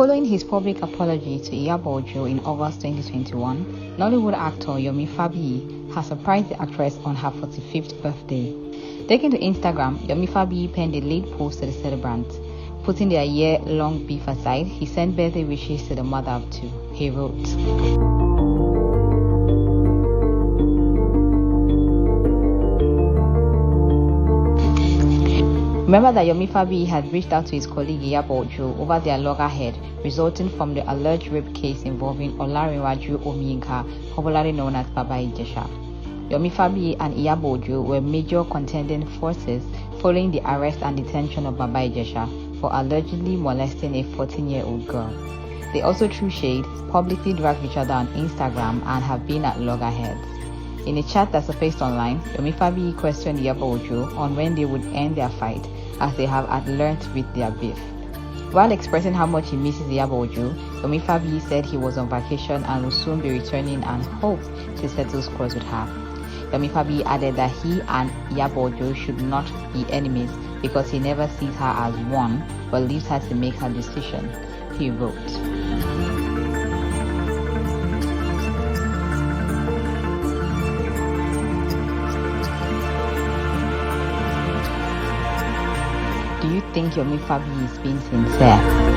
Following his public apology to Iyabo Ojo in August 2021, Nollywood actor Yomi Fabiyi has surprised the actress on her 45th birthday. Taking to Instagram, Yomi Fabiyi penned a late post to the celebrant. Putting their year-long beef aside, he sent birthday wishes to the mother of two. He wrote, "Remember that Yomi Fabiyi had reached out to his colleague Iyabo Ojo over their loggerhead resulting from the alleged rape case involving Olarinwaju Omiyinka, popularly known as Baba Ijesha. Yomi Fabiyi and Iyabo Ojo were major contending forces following the arrest and detention of Baba Ijesha for allegedly molesting a 14-year-old girl. They also threw shade, publicly dragged each other on Instagram, and have been at loggerheads. In a chat that surfaced online, Yomi Fabiyi questioned Iyabo Ojo on when they would end their fight, as they have at learnt with their beef. While expressing how much he misses Iyabo Ojo, Yomi Fabiyi said he was on vacation and will soon be returning and hopes to settle scores with her. Yomi Fabiyi added that he and Iyabo Ojo should not be enemies because he never sees her as one but leaves her to make her decision. He wrote, "Do you think Yomi Fabiyi is being sincere?"